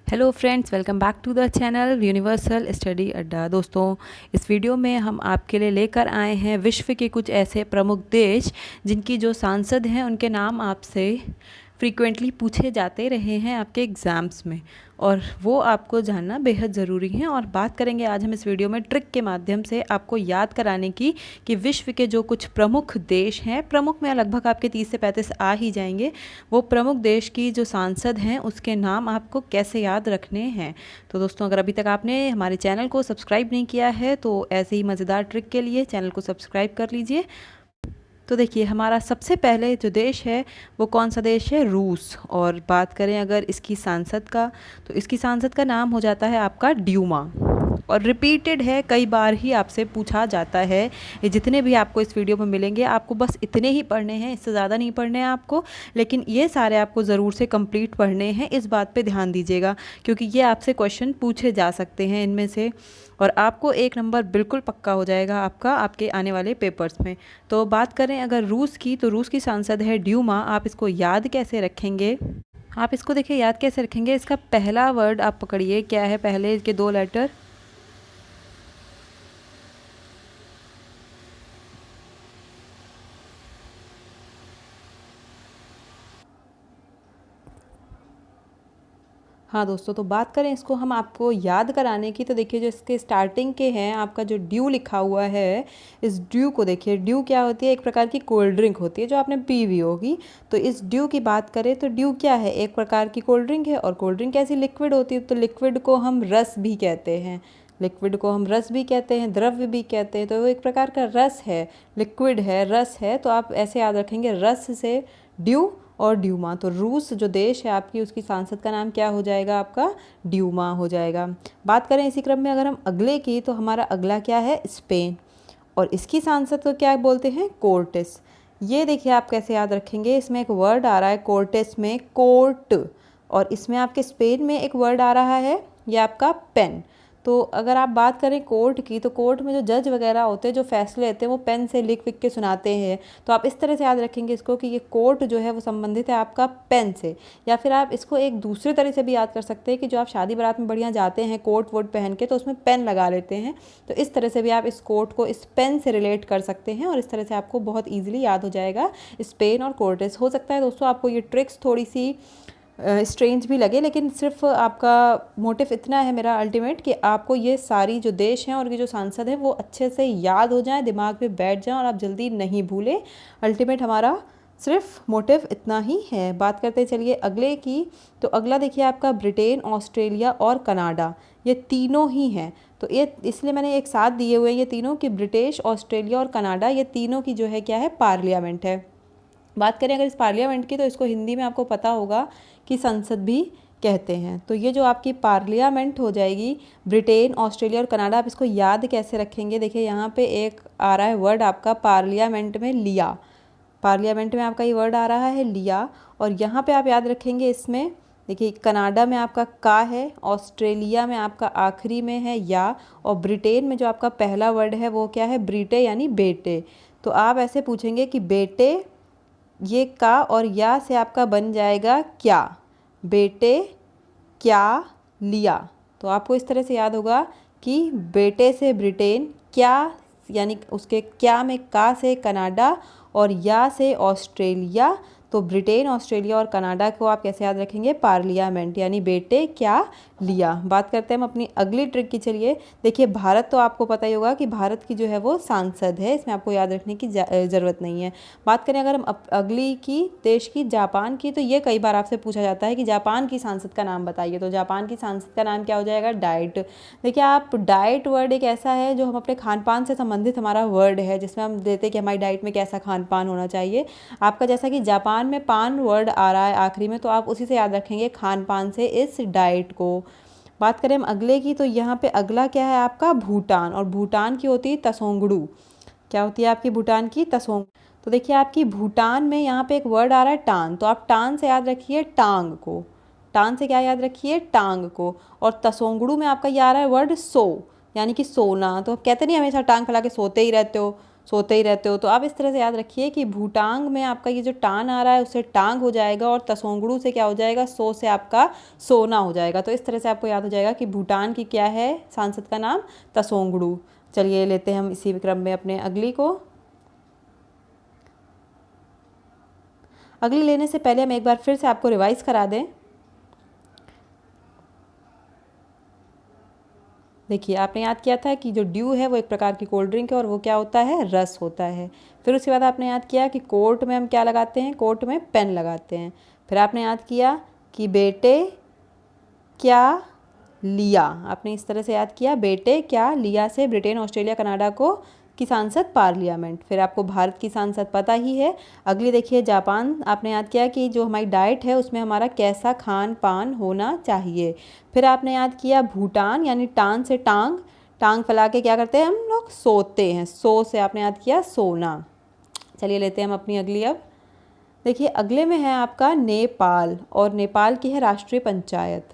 Hello friends, welcome back to the channel Universal Study Adda. दोस्तों, इस video में हम आपके लिए लेकर आए हैं विश्व के कुछ ऐसे प्रमुख देश जिनकी जो सांसद हैं उनके नाम आपसे फ्रीक्वेंटली पूछे जाते रहे हैं आपके एग्ज़ाम्स में, और वो आपको जानना बेहद ज़रूरी है। और बात करेंगे आज हम इस वीडियो में ट्रिक के माध्यम से आपको याद कराने की कि विश्व के जो कुछ प्रमुख देश हैं, प्रमुख में लगभग आपके 30 से 35 आ ही जाएंगे, वो प्रमुख देश की जो सांसद हैं उसके नाम आपको कैसे याद रखने हैं। तो दोस्तों, अगर अभी तक आपने हमारे चैनल को सब्सक्राइब नहीं किया है तो ऐसे ही मज़ेदार ट्रिक के लिए चैनल को सब्सक्राइब कर लीजिए। तो देखिए, हमारा सबसे पहले जो देश है वो कौन सा देश है? रूस। और बात करें अगर इसकी सांसद का, तो इसकी सांसद का नाम हो जाता है आपका ड्यूमा, और रिपीटेड है, कई बार ही आपसे पूछा जाता है। ये जितने भी आपको इस वीडियो में मिलेंगे आपको बस इतने ही पढ़ने हैं, इससे ज़्यादा नहीं पढ़ने हैं आपको, लेकिन ये सारे आपको ज़रूर से कंप्लीट पढ़ने हैं। इस बात पे ध्यान दीजिएगा क्योंकि ये आपसे क्वेश्चन पूछे जा सकते हैं इनमें से, और आपको 1 नंबर बिल्कुल पक्का हो जाएगा आपका आपके आने वाले पेपर्स में। तो बात करें अगर रूस की, तो रूस की सांसद है ड्यूमा। आप इसको याद कैसे रखेंगे? आप इसको देखिए याद कैसे रखेंगे, इसका पहला वर्ड आप पकड़िए, क्या है पहले के 2 लेटर? हाँ दोस्तों, तो बात करें इसको हम आपको याद कराने की, तो देखिए जो इसके स्टार्टिंग के हैं, आपका जो ड्यू लिखा हुआ है, इस ड्यू को देखिए। ड्यू क्या होती है? एक प्रकार की कोल्ड ड्रिंक होती है जो आपने पी हुई होगी। तो इस ड्यू की बात करें तो ड्यू क्या है? एक प्रकार की कोल्ड ड्रिंक है, और कोल्ड ड्रिंक कैसी? लिक्विड होती है। तो लिक्विड को हम रस भी कहते हैं, लिक्विड को हम रस भी कहते हैं, द्रव्य भी कहते हैं। तो वो एक प्रकार का रस है, लिक्विड है, रस है। तो आप ऐसे याद रखेंगे, रस से ड्यू और ड्यूमा। तो रूस जो देश है आपकी, उसकी सांसद का नाम क्या हो जाएगा? आपका ड्यूमा हो जाएगा। बात करें इसी क्रम में अगर हम अगले की, तो हमारा अगला क्या है? स्पेन, और इसकी सांसद को क्या बोलते हैं? कोर्टेस। ये देखिए आप कैसे याद रखेंगे, इसमें एक वर्ड आ रहा है कोर्टेस में, कोर्ट, और इसमें आपके स्पेन में एक वर्ड आ रहा है, ये आपका पेन। तो अगर आप बात करें कोर्ट की, तो कोर्ट में जो जज वगैरह होते हैं, जो फैसले लेते हैं, वो पेन से लिख के सुनाते हैं। तो आप इस तरह से याद रखेंगे इसको कि ये कोर्ट जो है वो संबंधित है आपका पेन से। या फिर आप इसको एक दूसरे तरह से भी याद कर सकते हैं कि जो आप शादी बारात में बढ़िया जाते हैं कोट वोट पहन के, तो उसमें पेन लगा लेते हैं। तो इस तरह से भी आप इस कोर्ट को इस पेन से रिलेट कर सकते हैं, और इस तरह से आपको बहुत ईजिली याद हो जाएगा स्पेन और कोर्टेस। हो सकता है दोस्तों आपको ये ट्रिक्स थोड़ी सी स्ट्रेंज भी लगे, लेकिन सिर्फ आपका मोटिव इतना है मेरा अल्टीमेट कि आपको ये सारी जो देश हैं और ये जो सांसद हैं वो अच्छे से याद हो जाएं, दिमाग में बैठ जाएं, और आप जल्दी नहीं भूलें। अल्टीमेट हमारा सिर्फ मोटिव इतना ही है। बात करते चलिए अगले की, तो अगला देखिए आपका ब्रिटेन, ऑस्ट्रेलिया और कनाडा, ये तीनों ही हैं। तो ये इसलिए मैंने एक साथ दिए हुए हैं ये तीनों, कि ब्रिटिश, ऑस्ट्रेलिया और कनाडा, ये तीनों की जो है क्या है? पार्लियामेंट है। बात करें अगर इस पार्लियामेंट की, तो इसको हिंदी में आपको पता होगा कि संसद भी कहते हैं। तो ये जो आपकी पार्लियामेंट हो जाएगी, ब्रिटेन, ऑस्ट्रेलिया और कनाडा, आप इसको याद कैसे रखेंगे? देखिए यहाँ पे एक आ रहा है वर्ड आपका पार्लियामेंट में, लिया। पार्लियामेंट में आपका ये वर्ड आ रहा है, लिया। और यहाँ पे आप याद रखेंगे इसमें, देखिए कनाडा में आपका का है, ऑस्ट्रेलिया में आपका आखिरी में है या, और ब्रिटेन में जो आपका पहला वर्ड है वो क्या है? ब्रीटे, यानी बेटे। तो आप ऐसे पूछेंगे कि बेटे, ये का और या से आपका बन जाएगा क्या? बेटे क्या लिया। तो आपको इस तरह से याद होगा कि बेटे से ब्रिटेन, क्या यानी उसके क्या में का से कनाडा, और या से ऑस्ट्रेलिया। तो ब्रिटेन, ऑस्ट्रेलिया और कनाडा को आप कैसे याद रखेंगे? पार्लियामेंट, यानी बेटे क्या लिया। बात करते हैं हम अपनी अगली ट्रिक की। चलिए देखिए, भारत तो आपको पता ही होगा कि भारत की जो है वो सांसद है, इसमें आपको याद रखने की ज़रूरत नहीं है। बात करें अगर हम अगली की देश की, जापान की, तो ये कई बार आपसे पूछा जाता है कि जापान की सांसद का नाम बताइए। तो जापान की सांसद का नाम क्या हो जाएगा? डाइट। देखिए आप, डाइट वर्ड एक ऐसा है जो हम अपने खान पान से संबंधित हमारा वर्ड है, जिसमें हम देते हैं कि हमारी डाइट में कैसा खान पान होना चाहिए। आपका जैसा कि जापान में पान वर्ड आ रहा है आखिरी में, तो आप उसी से याद रखेंगे खान पान से इस डाइट को। बात करें हम अगले की, तो यहाँ पे अगला क्या है आपका? भूटान, और भूटान की होती है तसोंगडू। क्या होती है आपकी भूटान की? तसोंग। तो देखिए आपकी भूटान में यहाँ पे एक वर्ड आ रहा है टान, तो आप टान से याद रखिए टांग को। टान से क्या याद रखिए? टांग को। और तसोंगडू में आपका ये आ रहा है वर्ड सो, यानी कि सोना। तो कहते नहीं हमेशा टांग फैला के सोते ही रहते हो, सोते ही रहते हो। तो आप इस तरह से याद रखिए कि भूटांग में आपका ये जो टान आ रहा है उससे टांग हो जाएगा और तसोंगड़ू से क्या हो जाएगा, सो से आपका सोना हो जाएगा। तो इस तरह से आपको याद हो जाएगा कि भूटान की क्या है सांसद का नाम, तसोंगड़ू। चलिए लेते हैं हम इसी क्रम में अपने अगली को। अगली लेने से पहले हम एक बार फिर से आपको रिवाइज करा दें। देखिए आपने याद किया था कि जो ड्यू है वो एक प्रकार की कोल्ड ड्रिंक है और वो क्या होता है, रस होता है। फिर उसके बाद आपने याद किया कि कोर्ट में हम क्या लगाते हैं, कोर्ट में पेन लगाते हैं। फिर आपने याद किया कि बेटे क्या लिया, आपने इस तरह से याद किया, बेटे क्या लिया से ब्रिटेन, ऑस्ट्रेलिया, कनाडा को की सांसद पार्लियामेंट। फिर आपको भारत की सांसद पता ही है। अगली देखिए जापान, आपने याद किया कि जो हमारी डाइट है उसमें हमारा कैसा खान पान होना चाहिए। फिर आपने याद किया भूटान, यानी टान से टांग, टांग फैला के क्या करते हैं हम लोग, सोते हैं, सो से आपने याद किया सोना। चलिए लेते हैं हम अपनी अगली। अब देखिए अगले में है आपका नेपाल, और नेपाल की है राष्ट्रीय पंचायत।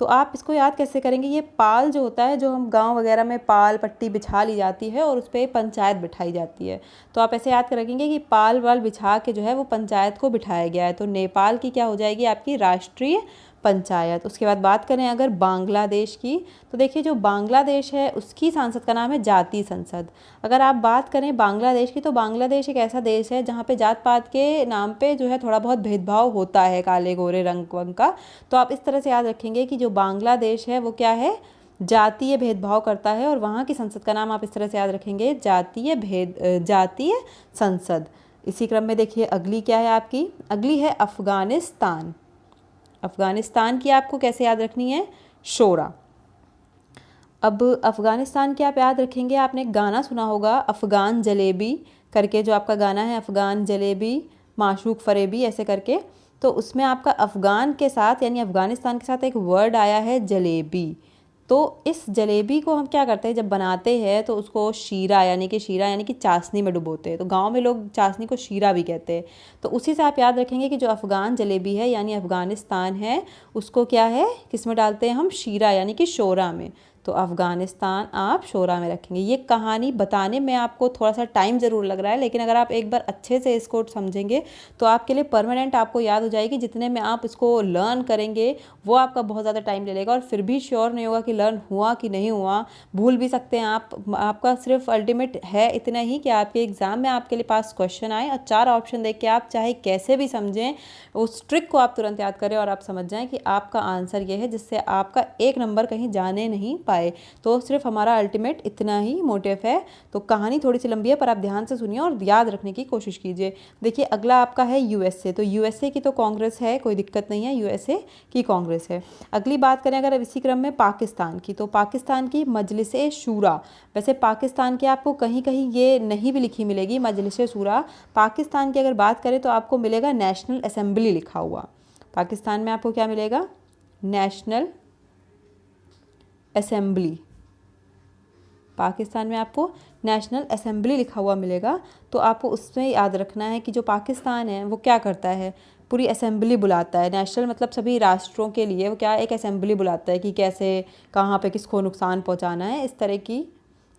तो आप इसको याद कैसे करेंगे, ये पाल जो होता है, जो हम गांव वगैरह में पाल पट्टी बिछा ली जाती है और उस पर पंचायत बिठाई जाती है। तो आप ऐसे याद करेंगे कि पाल वाल बिछा के जो है वो पंचायत को बिठाया गया है। तो नेपाल की क्या हो जाएगी, आपकी राष्ट्रीय पंचायत। उसके बाद बात करें अगर बांग्लादेश की, तो देखिए जो बांग्लादेश है उसकी सांसद का नाम है जातीय संसद। अगर आप बात करें बांग्लादेश की, तो बांग्लादेश एक ऐसा देश है जहाँ पे जात पात के नाम पे जो है थोड़ा बहुत भेदभाव होता है, काले गोरे रंग वंग का। तो आप इस तरह से याद रखेंगे कि जो बांग्लादेश है वो क्या है, जातीय भेदभाव करता है, और वहाँ की संसद का नाम आप इस तरह से याद रखेंगे, जातीय संसद। इसी क्रम में देखिए अगली क्या है आपकी, अगली है अफ़गानिस्तान। अफ़गानिस्तान की आपको कैसे याद रखनी है, शोरा। अब अफ़गानिस्तान की आप याद रखेंगे, आपने एक गाना सुना होगा अफ़गान जलेबी करके, जो आपका गाना है अफ़गान जलेबी माशूक फ़रेबी ऐसे करके। तो उसमें आपका अफ़गान के साथ यानी अफ़गानिस्तान के साथ एक वर्ड आया है जलेबी। तो इस जलेबी को हम क्या करते हैं, जब बनाते हैं तो उसको शीरा यानी कि चाशनी में डुबोते हैं। तो गांव में लोग चाशनी को शीरा भी कहते हैं। तो उसी से आप याद रखेंगे कि जो अफ़गान जलेबी है यानी अफ़गानिस्तान है, उसको क्या है, किस में डालते हैं हम, शीरा यानी कि शोरा में। तो अफ़गानिस्तान आप शोरा में रखेंगे। ये कहानी बताने में आपको थोड़ा सा टाइम ज़रूर लग रहा है, लेकिन अगर आप एक बार अच्छे से इसको समझेंगे तो आपके लिए परमानेंट आपको याद हो जाएगी। जितने में आप इसको लर्न करेंगे वो आपका बहुत ज़्यादा टाइम ले लेगा, और फिर भी श्योर नहीं होगा कि लर्न हुआ कि नहीं हुआ, भूल भी सकते हैं आप। आपका सिर्फ अल्टीमेट है इतना ही कि आपके एग्ज़ाम में आपके लिए पास क्वेश्चन आए और 4 ऑप्शन देख के आप चाहे कैसे भी समझें, उस ट्रिक को आप तुरंत याद करें और आप समझ जाएं कि आपका आंसर ये है, जिससे आपका 1 नंबर कहीं जाने नहीं पाए। तो सिर्फ हमारा अल्टीमेट इतना ही मोटिव है। तो कहानी थोड़ी सी लंबी है पर आप ध्यान से सुनिए और याद रखने की कोशिश कीजिए। देखिए अगला आपका है यूएसए। तो यूएसए की तो कांग्रेस है, कोई दिक्कत नहीं है, यूएसए की कांग्रेस है। अगली बात करें अगर इसी क्रम में पाकिस्तान की, तो पाकिस्तान की मजलिस शूरा। वैसे पाकिस्तान की आपको कहीं कहीं ये नहीं भी लिखी मिलेगी मजलिस शूरा। पाकिस्तान की अगर बात करें तो आपको मिलेगा नेशनल असेंबली लिखा हुआ। पाकिस्तान में आपको क्या मिलेगा, नेशनल असेंबली। पाकिस्तान में आपको नेशनल असेंबली लिखा हुआ मिलेगा। तो आपको उसमें याद रखना है कि जो पाकिस्तान है वो क्या करता है, पूरी असेंबली बुलाता है। नेशनल मतलब सभी राष्ट्रों के लिए वो क्या, एक असेंबली बुलाता है कि कैसे कहाँ पे किसको नुकसान पहुँचाना है। इस तरह की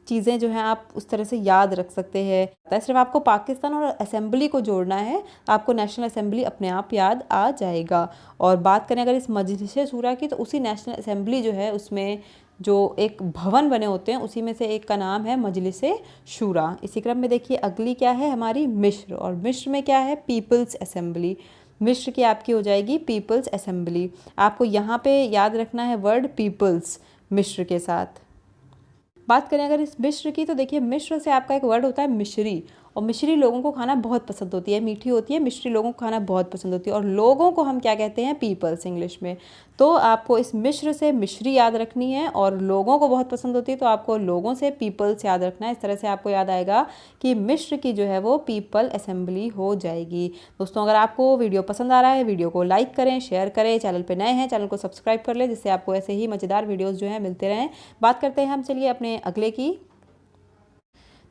चीज़ें जो हैं आप उस तरह से याद रख सकते हैं। सिर्फ आपको पाकिस्तान और असेंबली को जोड़ना है, आपको नेशनल असेंबली अपने आप याद आ जाएगा। और बात करें अगर इस मजलिस शूरा की, तो उसी नेशनल असेंबली जो है उसमें जो एक भवन बने होते हैं उसी में से एक का नाम है मजलिस शूरा। इसी क्रम में देखिए अगली क्या है हमारी मिस्र, और मिस्र में क्या है, पीपल्स असेंबली। मिस्र की आपकी हो जाएगी पीपल्स असेंबली। आपको यहाँ पे याद रखना है वर्ड पीपल्स मिस्र के साथ। बात करें अगर इस मिस्र की, तो देखिए मिस्र से आपका एक वर्ड होता है मिश्री, और मिश्री लोगों को खाना बहुत पसंद होती है, मीठी होती है, मिश्री लोगों को खाना बहुत पसंद होती है। और लोगों को हम क्या कहते हैं, पीपल्स इंग्लिश में। तो आपको इस मिस्र से मिश्री याद रखनी है, और लोगों को बहुत पसंद होती है तो आपको लोगों से पीपल्स याद रखना है। इस तरह से आपको याद आएगा कि मिस्र की जो है वो पीपल असेंबली हो जाएगी। दोस्तों अगर आपको वीडियो पसंद आ रहा है, वीडियो को लाइक करें, शेयर करें, चैनल पर नए हैं चैनल को सब्सक्राइब कर लें, जिससे आपको ऐसे ही मज़ेदार वीडियोज़ जो है मिलते रहें। बात करते हैं हम, चलिए अपने अगले की।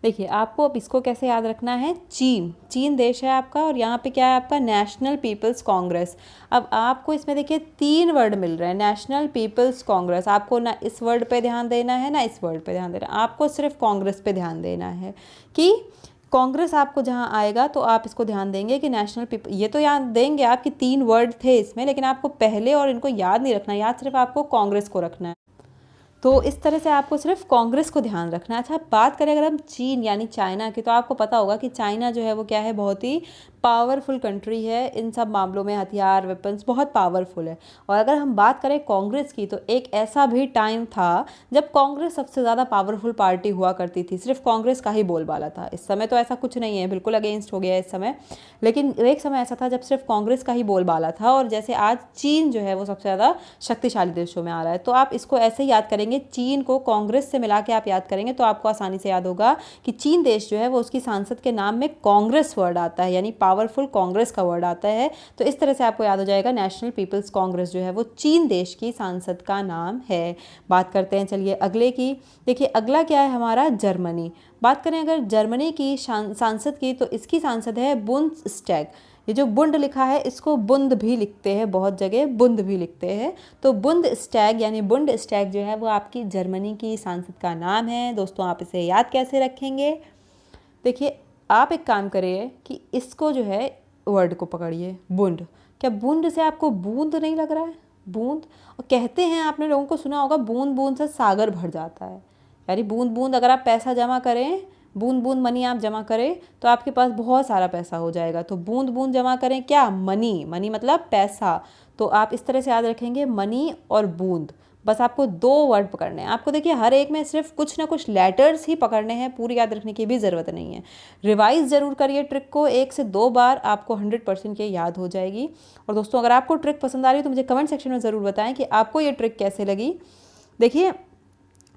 देखिए आपको अब इसको कैसे याद रखना है, चीन देश है आपका, और यहाँ पे क्या है आपका, नेशनल पीपल्स कांग्रेस। अब आपको इसमें देखिए 3 वर्ड मिल रहे हैं, नेशनल पीपल्स कांग्रेस। आपको ना इस वर्ड पे ध्यान देना है ना इस वर्ड पे ध्यान देना है, आपको सिर्फ कांग्रेस पे ध्यान देना है कि कांग्रेस आपको जहाँ आएगा तो आप इसको ध्यान देंगे कि नेशनल पीपल, ये तो याद देंगे आप कि 3 वर्ड थे इसमें, लेकिन आपको पहले और इनको याद नहीं रखना, याद सिर्फ आपको कांग्रेस को रखना है। तो इस तरह से आपको सिर्फ कांग्रेस को ध्यान रखना है। अच्छा, बात करें अगर हम चीन यानी चाइना की, तो आपको पता होगा कि चाइना जो है वो क्या है, बहुत ही पावरफुल कंट्री है इन सब मामलों में, हथियार वेपन्स बहुत पावरफुल है। और अगर हम बात करें कांग्रेस की, तो एक ऐसा भी टाइम था जब कांग्रेस सबसे ज़्यादा पावरफुल पार्टी हुआ करती थी, सिर्फ कांग्रेस का ही बोलबाला था। इस समय तो ऐसा कुछ नहीं है, बिल्कुल अगेंस्ट हो गया है इस समय, लेकिन एक समय ऐसा था जब सिर्फ कांग्रेस का ही बोलबाला था। और जैसे आज चीन जो है वो सबसे ज़्यादा शक्तिशाली देशों में आ रहा है, तो आप इसको ऐसे ही याद करेंगे, चीन को कांग्रेस से मिला के आप याद करेंगे तो आपको आसानी से याद होगा कि चीन देश जो है वो उसकी सांसद के नाम में कांग्रेस वर्ड आता है, यानी पावरफुल कांग्रेस का वर्ड आता है। तो इस तरह से आपको याद हो जाएगा नेशनल पीपल्स कांग्रेस जो है वो चीन देश की सांसद का नाम है। बात करते हैं चलिए अगले की। देखिए अगला क्या है हमारा, जर्मनी। बात करें अगर जर्मनी की सांसद की, तो इसकी सांसद है बुंडस्टैग। ये जो बुंड लिखा है इसको बुंद भी लिखते हैं, बहुत जगह बुंद भी लिखते हैं। तो बुंडस्टैग यानी बुंडस्टैग जो है वो आपकी जर्मनी की सांसद का नाम है। दोस्तों आप इसे याद कैसे रखेंगे, देखिए आप एक काम करिए कि इसको जो है वर्ड को पकड़िए, बूंद। क्या बूंद से आपको बूंद नहीं लग रहा है, बूंद? और कहते हैं, आपने लोगों को सुना होगा, बूंद बूंद से सागर भर जाता है। यानी बूंद बूंद अगर आप पैसा जमा करें, बूंद बूंद मनी आप जमा करें तो आपके पास बहुत सारा पैसा हो जाएगा। तो बूंद बूंद जमा करें क्या, मनी, मनी मतलब पैसा। तो आप इस तरह से याद रखेंगे, मनी और बूंद। बस आपको 2 वर्ड पकड़ने हैं। आपको देखिए हर एक में सिर्फ कुछ ना कुछ लेटर्स ही पकड़ने हैं, पूरी याद रखने की भी ज़रूरत नहीं है। रिवाइज ज़रूर करिए ट्रिक को, 1 से 2 बार आपको 100% ये याद हो जाएगी। और दोस्तों अगर आपको ट्रिक पसंद आ रही है तो मुझे कमेंट सेक्शन में ज़रूर बताएं कि आपको ये ट्रिक कैसे लगी। देखिए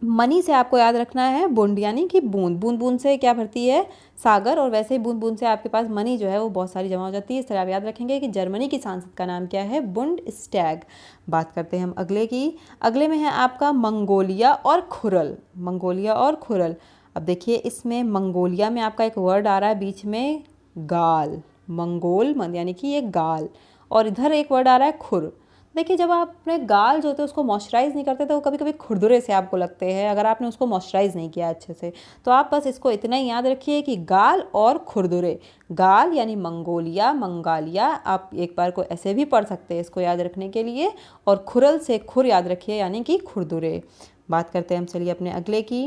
मनी से आपको याद रखना है बूंद, यानी कि बूंद, बूंद बूंद से क्या भरती है, सागर। और वैसे ही बूंद बूंद से आपके पास मनी जो है वो बहुत सारी जमा हो जाती है। इस तरह आप याद रखेंगे कि जर्मनी की सांसद का नाम क्या है, बुंडस्टैग। बात करते हैं हम अगले की। अगले में है आपका मंगोलिया और खुरल, मंगोलिया और खुरल। अब देखिए इसमें मंगोलिया में आपका एक वर्ड आ रहा है बीच में, गाल, मंगोल यानी कि ये गाल, और इधर एक वर्ड आ रहा है खुर। देखिए जब आप अपने गाल जो होते हैं उसको मॉइस्चराइज़ नहीं करते तो वो कभी कभी खुरदुरे से आपको लगते हैं, अगर आपने उसको मॉइस्चराइज़ नहीं किया अच्छे से। तो आप बस इसको इतना ही याद रखिए कि गाल और खुरदुरे। गाल यानी मंगोलिया, मंगालिया, आप एक बार को ऐसे भी पढ़ सकते हैं इसको याद रखने के लिए। और खुरल से खुर याद रखिए, यानी कि खुरदुरे। बात करते हैं हम चलिए अपने अगले की।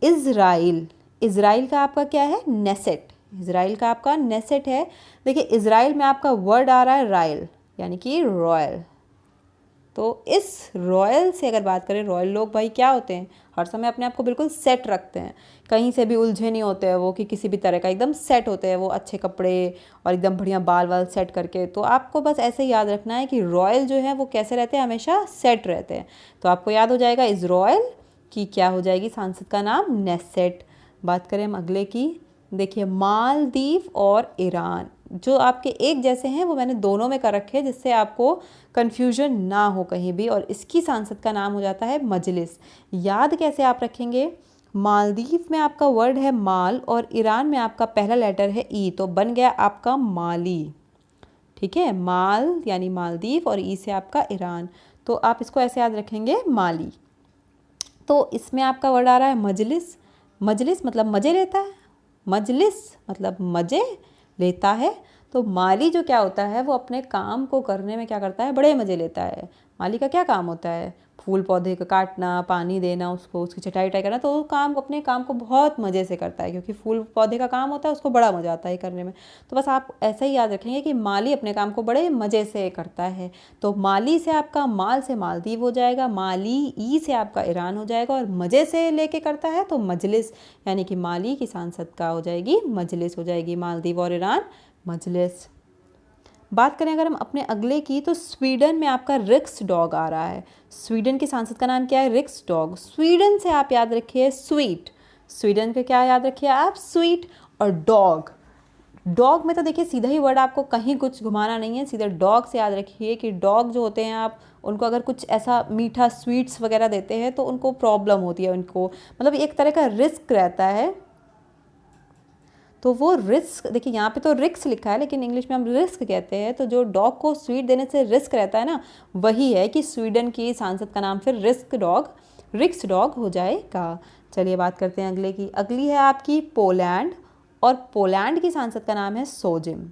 इज़राइल, इज़राइल का आपका क्या है, नेसेट, इज़राइल का आपका नेसेट है। देखिए इज़राइल में आपका वर्ड आ रहा है रायल, यानी कि रॉयल। तो इस रॉयल से अगर बात करें, रॉयल लोग भाई क्या होते हैं, हर समय अपने आप को बिल्कुल सेट रखते हैं, कहीं से भी उलझे नहीं होते हैं वो, कि किसी भी तरह का, एकदम सेट होते हैं वो, अच्छे कपड़े और एकदम बढ़िया बाल वाल सेट करके। तो आपको बस ऐसे ही याद रखना है कि रॉयल जो है वो कैसे रहते हैं, हमेशा सेट रहते हैं। तो आपको याद हो जाएगा इस रॉयल की क्या हो जाएगी सांसद का नाम, नेसेट। बात करें हम अगले की। देखिए मालदीव और ईरान जो आपके एक जैसे हैं वो मैंने दोनों में कर रखे हैं, जिससे आपको कन्फ्यूजन ना हो कहीं भी। और इसकी सांसद का नाम हो जाता है मजलिस। याद कैसे आप रखेंगे, मालदीव में आपका वर्ड है माल और ईरान में आपका पहला लेटर है ई, तो बन गया आपका माली। ठीक है, माल यानी मालदीव और ई से आपका ईरान, तो आप इसको ऐसे याद रखेंगे, माली। तो इसमें आपका वर्ड आ रहा है मजलिस, मजलिस मतलब मज़े लेता है, मजलिस मतलब मज़े लेता है। तो माली जो क्या होता है वो अपने काम को करने में क्या करता है, बड़े मज़े लेता है। माली का क्या काम होता है, फूल पौधे का काटना, पानी देना उसको, उसकी छटाई वटाई करना। तो वो काम अपने काम को बहुत मज़े से करता है, क्योंकि फूल पौधे का काम होता है, उसको बड़ा मज़ा आता है करने में। तो बस आप ऐसा ही याद रखेंगे कि माली अपने काम को बड़े मज़े से करता है। तो माली से आपका माल से मालदीव हो जाएगा, माली ई से आपका ईरान हो जाएगा, और मज़े से लेके करता है तो मजलिस, यानी कि माली की सांसद का हो जाएगी मजलिस, हो जाएगी मालदीव और ईरान मजलिस। बात करें अगर हम अपने अगले की, तो स्वीडन में आपका रिक्स डॉग आ रहा है। स्वीडन की सांसद का नाम क्या है, रिक्स डॉग। स्वीडन से आप याद रखिए स्वीट, स्वीडन का क्या याद रखिए आप, स्वीट। और डॉग, डॉग में तो देखिए सीधा ही वर्ड, आपको कहीं कुछ घुमाना नहीं है, सीधा डॉग से याद रखिए कि डॉग जो होते हैं आप उनको अगर कुछ ऐसा मीठा स्वीट्स वगैरह देते हैं तो उनको प्रॉब्लम होती है, उनको मतलब एक तरह का रिस्क रहता है। तो वो रिस्क, देखिए यहाँ पे तो रिक्स लिखा है लेकिन इंग्लिश में हम रिस्क कहते हैं। तो जो डॉग को स्वीट देने से रिस्क रहता है ना, वही है कि स्वीडन की सांसद का नाम फिर रिस्क डॉग, रिक्स डॉग हो जाएगा। चलिए बात करते हैं अगले की। अगली है आपकी पोलैंड और पोलैंड की सांसद का नाम है सोजिम।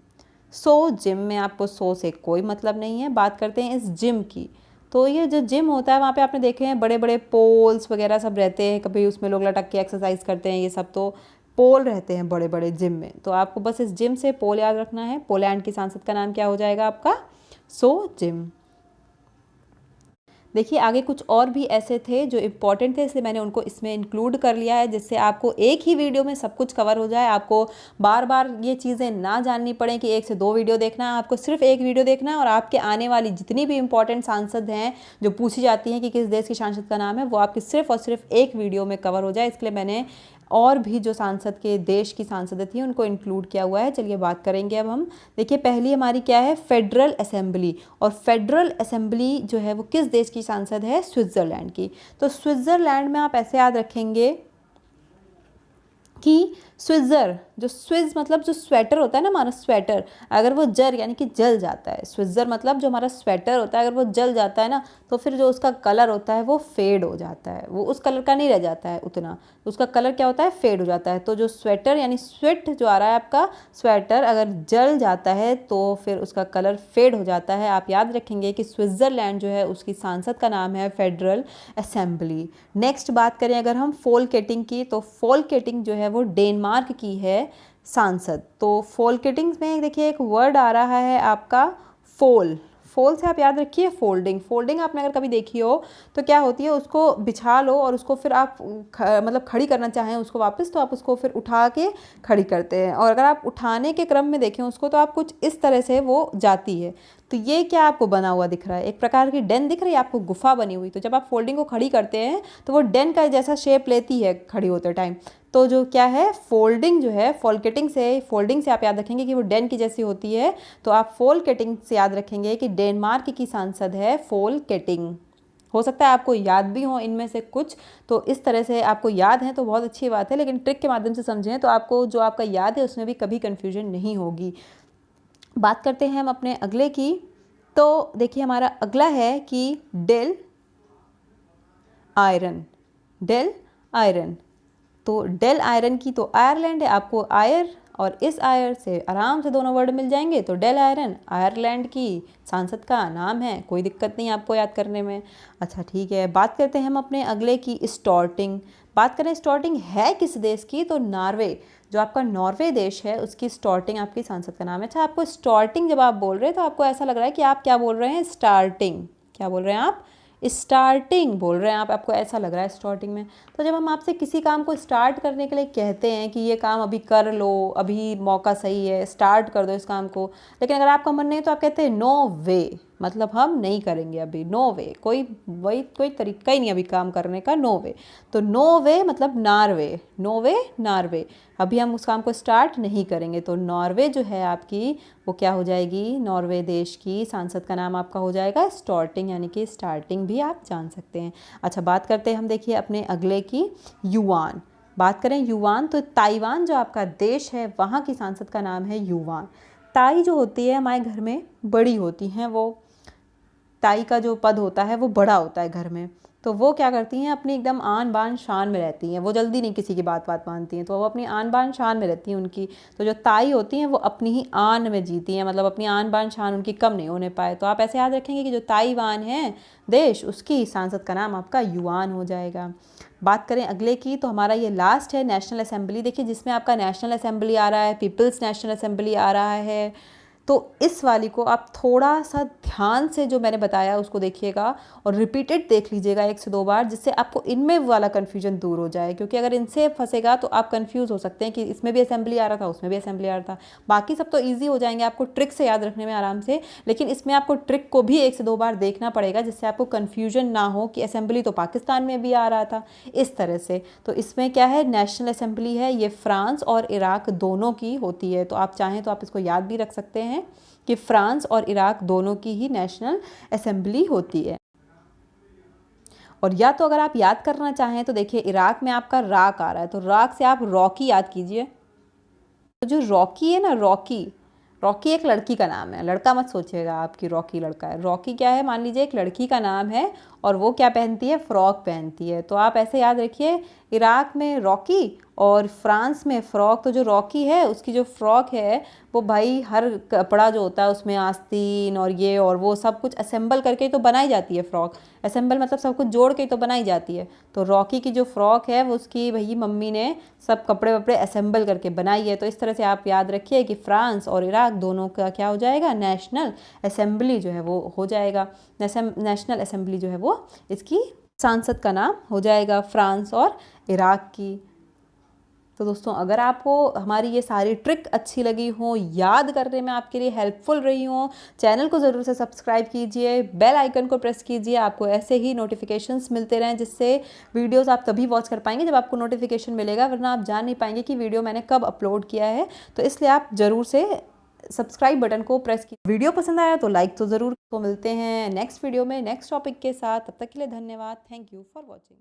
सो जिम में आपको सो से कोई मतलब नहीं है। बात करते हैं इस जिम की। तो ये जो जिम होता है वहाँ पे आपने देखे हैं बड़े बड़े पोल्स वगैरह सब रहते हैं, कभी उसमें लोग लटक के एक्सरसाइज करते हैं, ये सब तो पोल रहते हैं बड़े बड़े जिम में। तो आपको बस इस जिम से पोल याद रखना है। पोलैंड की सांसद का नाम क्या हो जाएगा आपका? सो जिम। देखिए आगे कुछ और भी ऐसे थे जो इम्पॉर्टेंट थे, इसलिए मैंने उनको इसमें इंक्लूड कर लिया है, जिससे आपको एक ही वीडियो में सब कुछ कवर हो जाए, आपको बार बार ये चीज़ें ना जाननी पड़े कि 1 से 2 वीडियो देखना है। आपको सिर्फ एक वीडियो देखना है और आपके आने वाली जितनी भी इंपॉर्टेंट सांसद हैं जो पूछी जाती हैं कि किस देश की सांसद का नाम है, वो आपकी सिर्फ और सिर्फ एक वीडियो में कवर हो जाए। इसलिए मैंने और भी जो सांसद के देश की सांसदें थी उनको इंक्लूड किया हुआ है। चलिए बात करेंगे अब हम। देखिए पहली हमारी क्या है? Federal assembly. और फेडरल असेंबली जो है वो किस देश की सांसद है? स्विट्ज़रलैंड की। तो स्विट्ज़रलैंड में आप ऐसे याद रखेंगे कि जो स्विज मतलब जो स्वेटर होता है ना हमारा स्वेटर, अगर वो जर यानी कि जल जाता है, स्विट्ज़र मतलब जो हमारा स्वेटर होता है अगर वो जल जाता है ना, तो फिर जो उसका कलर होता है वो फेड हो जाता है, वो उस कलर का नहीं रह जाता है उतना, उसका कलर क्या होता है? फेड हो जाता है। तो जो स्वेटर यानी स्वेट जो आ रहा है आपका स्वेटर, अगर जल जाता है तो फिर उसका कलर फेड हो जाता है। आप याद रखेंगे कि स्विट्ज़रलैंड जो है उसकी सांसद का नाम है फेडरल असेंबली। नेक्स्ट बात करें अगर हम फोल्केटिंग की, तो फोल्केटिंग जो है वो डेनमार्क की है सांसद। तो फोल्केटिंग में देखिए एक वर्ड आ रहा है आपका फोल। फोल से आप याद रखिए फोल्डिंग। फोल्डिंग आपने अगर कभी देखी हो तो क्या होती है, उसको बिछा लो और उसको फिर आप मतलब खड़ी करना चाहें उसको वापस, तो आप उसको फिर उठा के खड़ी करते हैं। और अगर आप उठाने के क्रम में देखें उसको तो आप कुछ इस तरह से वो जाती है। तो ये क्या आपको बना हुआ दिख रहा है? एक प्रकार की डेन दिख रही है आपको, गुफा बनी हुई। तो जब आप फोल्डिंग को खड़ी करते हैं तो वो डेन का जैसा शेप लेती है खड़ी होते टाइम। तो जो क्या है फोल्डिंग जो है, फोल्केटिंग से, फोल्डिंग से आप याद रखेंगे कि वो डेन की जैसी होती है। तो आप फोल्केटिंग से याद रखेंगे कि डेनमार्क की सांसद है फोल्केटिंग। हो सकता है आपको याद भी हो इनमें से कुछ, तो इस तरह से आपको याद है तो बहुत अच्छी बात है, लेकिन ट्रिक के माध्यम से समझें तो आपको जो आपका याद है उसमें भी कभी कन्फ्यूजन नहीं होगी। बात करते हैं हम अपने अगले की। तो देखिए हमारा अगला है कि डेल आयरन। डेल आयरन, तो डेल आयरन की तो आयरलैंड है, आपको आयर और इस आयर से आराम से दोनों वर्ड मिल जाएंगे। तो डेल आयरन आयरलैंड की सांसद का नाम है, कोई दिक्कत नहीं आपको याद करने में। अच्छा ठीक है, बात करते हैं हम अपने अगले की स्टॉर्टिंग। बात करें स्टॉर्टिंग है किस देश की, तो नॉर्वे। जो आपका नॉर्वे देश है उसकी स्टॉर्टिंग आपकी सांसद का नाम है। अच्छा आपको स्टॉर्टिंग जब आप बोल रहे हैं तो आपको ऐसा लग रहा है कि आप क्या बोल रहे हैं? स्टार्टिंग। क्या बोल रहे हैं आप? स्टार्टिंग बोल रहे हैं आप, आपको ऐसा लग रहा है स्टार्टिंग में। तो जब हम आपसे किसी काम को स्टार्ट करने के लिए कहते हैं कि ये काम अभी कर लो, अभी मौका सही है, स्टार्ट कर दो इस काम को, लेकिन अगर आपका मन नहीं तो आप कहते हैं नो वे, मतलब हम नहीं करेंगे अभी, नो वे, कोई तरीका ही नहीं अभी काम करने का, नो वे। तो नो वे मतलब नॉर्वे, नो वे नॉर्वे, अभी हम उस काम को स्टार्ट नहीं करेंगे। तो नॉर्वे जो है आपकी वो क्या हो जाएगी? नॉर्वे देश की सांसद का नाम आपका हो जाएगा स्टॉर्टिंग, यानी कि स्टार्टिंग भी आप जान सकते हैं। अच्छा बात करते हैं हम देखिए अपने अगले की, युवान। बात करें युवान, तो ताइवान जो आपका देश है वहाँ की सांसद का नाम है युवान। ताई जो होती है हमारे घर में बड़ी होती हैं, वो ताई का जो पद होता है वो बड़ा होता है घर में। तो वो क्या करती हैं? अपनी एकदम आन बान शान में रहती हैं, वो जल्दी नहीं किसी की बात मानती हैं, तो वो अपनी आन बान शान में रहती हैं उनकी। तो जो ताई होती हैं वो अपनी ही आन में जीती हैं, मतलब अपनी आन बान शान उनकी कम नहीं होने पाए। तो आप ऐसे याद रखेंगे कि जो ताइवान है देश, उसकी सांसद का नाम आपका युवान हो जाएगा। बात करें अगले की, तो हमारा ये लास्ट है नेशनल असेंबली। देखिए जिसमें आपका नेशनल असेंबली आ रहा है, पीपल्स नेशनल असेंबली आ रहा है। तो इस वाली को आप थोड़ा सा ध्यान से जो मैंने बताया उसको देखिएगा और रिपीटेड देख लीजिएगा 1 से 2 बार, जिससे आपको इनमें वाला कन्फ्यूजन दूर हो जाए। क्योंकि अगर इनसे फंसेगा तो आप कंफ्यूज हो सकते हैं कि इसमें भी असेंबली आ रहा था, उसमें भी असेंबली आ रहा था। बाकी सब तो ईजी हो जाएंगे आपको ट्रिक से याद रखने में आराम से, लेकिन इसमें आपको ट्रिक को भी 1 से 2 बार देखना पड़ेगा, जिससे आपको कन्फ्यूजन ना हो कि असेंबली तो पाकिस्तान में भी आ रहा था, इस तरह से। तो इसमें क्या है, नेशनल असेंबली है, ये फ्रांस और इराक दोनों की होती है। तो आप चाहें तो आप इसको याद भी रख सकते हैं कि फ्रांस और इराक दोनों की ही नेशनल असेंबली होती है। और या तो अगर आप याद करना चाहें तो देखिए इराक में आपका राक आ रहा है, तो राक से आप रॉकी याद कीजिए। तो जो रॉकी है ना, रॉकी, रॉकी एक लड़की का नाम है, लड़का मत सोचिएगा आपकी रॉकी लड़का है। रॉकी क्या है, मान लीजिए एक लड़की का नाम है और वो क्या पहनती है, फ्रॉक पहनती है। तो आप ऐसे याद रखिए, इराक में रॉकी और फ्रांस में फ़्रॉक। तो जो रॉकी है उसकी जो फ़्रॉक है वो भाई हर कपड़ा जो होता है उसमें आस्तीन और ये और वो सब कुछ असेंबल करके ही तो बनाई जाती है फ़्रॉक। असेंबल मतलब सब कुछ जोड़ के ही तो बनाई जाती है। तो रॉकी की जो फ़्रॉक है वो उसकी भई मम्मी ने सब कपड़े वपड़े असेंबल करके बनाई है। तो इस तरह से आप याद रखिए कि फ़्रांस और इराक दोनों का क्या हो जाएगा, नेशनल असेंबली जो है वो हो जाएगा। नेशनल असेंबली जो है वो इसकी सांसद का नाम हो जाएगा, फ्रांस और इराक की। तो दोस्तों अगर आपको हमारी ये सारी ट्रिक अच्छी लगी हो, याद करने में आपके लिए हेल्पफुल रही हो, चैनल को ज़रूर से सब्सक्राइब कीजिए, बेल आइकन को प्रेस कीजिए, आपको ऐसे ही नोटिफिकेशंस मिलते रहें, जिससे वीडियोस आप तभी वॉच कर पाएंगे जब आपको नोटिफिकेशन मिलेगा, वरना आप जान नहीं पाएंगे कि वीडियो मैंने कब अपलोड किया है। तो इसलिए आप ज़रूर से सब्सक्राइब बटन को प्रेस कीजिए। वीडियो पसंद आया तो लाइक तो ज़रूर। तो मिलते हैं नेक्स्ट वीडियो में नेक्स्ट टॉपिक के साथ, तब तक के लिए धन्यवाद। Thank you for watching.